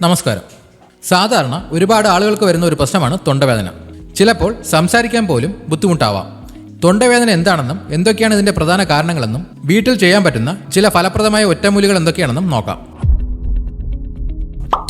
നമസ്കാരം. സാധാരണ ഒരുപാട് ആളുകൾക്ക് വരുന്ന ഒരു പ്രശ്നമാണ് തൊണ്ടവേദന. ചിലപ്പോൾ സംസാരിക്കാൻ പോലും ബുദ്ധിമുട്ടാവാം. തൊണ്ടവേദന എന്താണെന്നും എന്തൊക്കെയാണ് ഇതിന്റെ പ്രധാന കാരണങ്ങളെന്നും വീട്ടിൽ ചെയ്യാൻ പറ്റുന്ന ചില ഫലപ്രദമായ ഒറ്റമൂലികൾ എന്തൊക്കെയാണെന്നും നോക്കാം.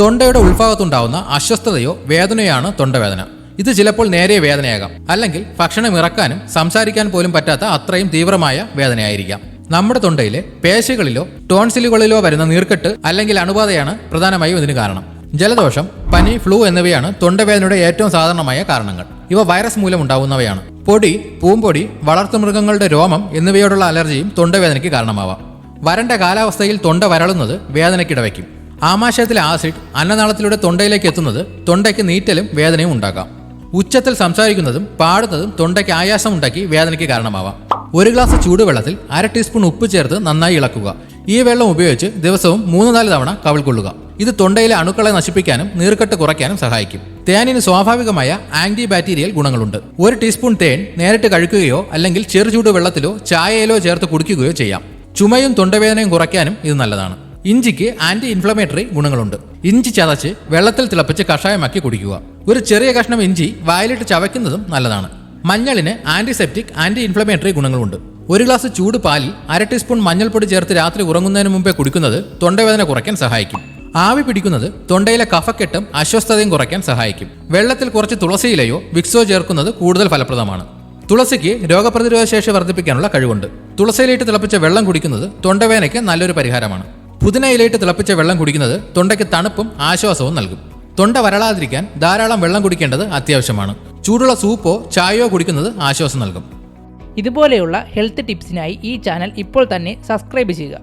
തൊണ്ടയുടെ ഉൾഭാഗത്തുണ്ടാവുന്ന അസ്വസ്ഥതയോ വേദനയോ ആണ് തൊണ്ടവേദന. ഇത് ചിലപ്പോൾ നേരിയ വേദനയാകാം, അല്ലെങ്കിൽ ഭക്ഷണം ഇറക്കാനും സംസാരിക്കാൻ പോലും പറ്റാത്ത അത്രയും തീവ്രമായ വേദനയായിരിക്കാം. നമ്മുടെ തൊണ്ടയിലെ പേശികളിലോ ടോൺസിലുകളിലോ വരുന്ന നീർക്കെട്ട് അല്ലെങ്കിൽ അണുബാധയാണ് പ്രധാനമായും ഇതിന് കാരണം. ജലദോഷം, പനി, ഫ്ലൂ എന്നിവയാണ് തൊണ്ടവേദനയുടെ ഏറ്റവും സാധാരണമായ കാരണങ്ങൾ. ഇവ വൈറസ് മൂലം ഉണ്ടാവുന്നവയാണ്. പൊടി, പൂമ്പൊടി, വളർത്തുമൃഗങ്ങളുടെ രോമം എന്നിവയോടുള്ള അലർജിയും തൊണ്ടവേദനയ്ക്ക് കാരണമാവാം. വരണ്ട കാലാവസ്ഥയിൽ തൊണ്ട വരളുന്നത് വേദനയ്ക്കിടവയ്ക്കും. ആമാശയത്തിലെ ആസിഡ് അന്നനാളത്തിലൂടെ തൊണ്ടയിലേക്ക് എത്തുന്നത് തൊണ്ടയ്ക്ക് നീറ്റലും വേദനയും ഉണ്ടാക്കാം. ഉച്ചത്തിൽ സംസാരിക്കുന്നതും പാടുന്നതും തൊണ്ടയ്ക്ക് ആയാസം ഉണ്ടാക്കി വേദനയ്ക്ക് കാരണമാവാം. ഒരു ഗ്ലാസ് ചൂടുവെള്ളത്തിൽ 1/2 ടീസ്പൂൺ ഉപ്പ് ചേർത്ത് നന്നായി ഇളക്കുക. ഈ വെള്ളം ഉപയോഗിച്ച് ദിവസവും 3-4 തവണ കവിൾക്കൊള്ളുക. ഇത് തൊണ്ടയിലെ അണുക്കളെ നശിപ്പിക്കാനും നീർക്കെട്ട് കുറയ്ക്കാനും സഹായിക്കും. തേനിന് സ്വാഭാവികമായ ആന്റി ബാക്ടീരിയൽ ഗുണങ്ങളുണ്ട്. 1 ടീസ്പൂൺ തേൻ നേരിട്ട് കഴിക്കുകയോ അല്ലെങ്കിൽ ചെറുചൂട് വെള്ളത്തിലോ ചായയിലോ ചേർത്ത് കുടിക്കുകയോ ചെയ്യാം. ചുമയും തൊണ്ടവേദനയും കുറയ്ക്കാനും ഇത് നല്ലതാണ്. ഇഞ്ചിക്ക് ആന്റി ഇൻഫ്ലമേറ്ററി ഗുണങ്ങളുണ്ട്. ഇഞ്ചി ചതച്ച് വെള്ളത്തിൽ തിളപ്പിച്ച് കഷായമാക്കി കുടിക്കുക. ഒരു ചെറിയ കഷ്ണം ഇഞ്ചി വായിലിട്ട് ചവയ്ക്കുന്നതും നല്ലതാണ്. മഞ്ഞളിന് ആന്റിസെപ്റ്റിക്, ആന്റി ഇൻഫ്ലമേറ്ററി ഗുണങ്ങളുണ്ട്. 1 ഗ്ലാസ് ചൂട് പാലിൽ 1/2 ടീസ്പൂൺ മഞ്ഞൾപ്പൊടി ചേർത്ത് രാത്രി ഉറങ്ങുന്നതിന് മുമ്പേ കുടിക്കുന്നത് തൊണ്ടവേദന കുറയ്ക്കാൻ സഹായിക്കും. ആവി പിടിക്കുന്നത് തൊണ്ടയിലെ കഫക്കെട്ടും അസ്വസ്ഥതയും കുറയ്ക്കാൻ സഹായിക്കും. വെള്ളത്തിൽ കുറച്ച് തുളസിയിലയോ വിക്സോ ചേർക്കുന്നത് കൂടുതൽ ഫലപ്രദമാണ്. തുളസിക്ക് രോഗപ്രതിരോധ ശേഷി വർദ്ധിപ്പിക്കാനുള്ള കഴിവുണ്ട്. തുളസിയിലിട്ട് തിളപ്പിച്ച വെള്ളം കുടിക്കുന്നത് തൊണ്ടവേദനയ്ക്ക് നല്ലൊരു പരിഹാരമാണ്. പുതിന ഇലയിട്ട് തിളപ്പിച്ച വെള്ളം കുടിക്കുന്നത് തൊണ്ടയ്ക്ക് തണുപ്പും ആശ്വാസവും നൽകും. തൊണ്ട വരളാതിരിക്കാൻ ധാരാളം വെള്ളം കുടിക്കേണ്ടത് അത്യാവശ്യമാണ്. ചൂടുള്ള സൂപ്പോ ചായയോ കുടിക്കുന്നത് ആശ്വാസം നൽകും. ഇതുപോലെയുള്ള ഹെൽത്ത് ടിപ്സിനായി ഈ ചാനൽ ഇപ്പോൾ തന്നെ സബ്സ്ക്രൈബ് ചെയ്യുക.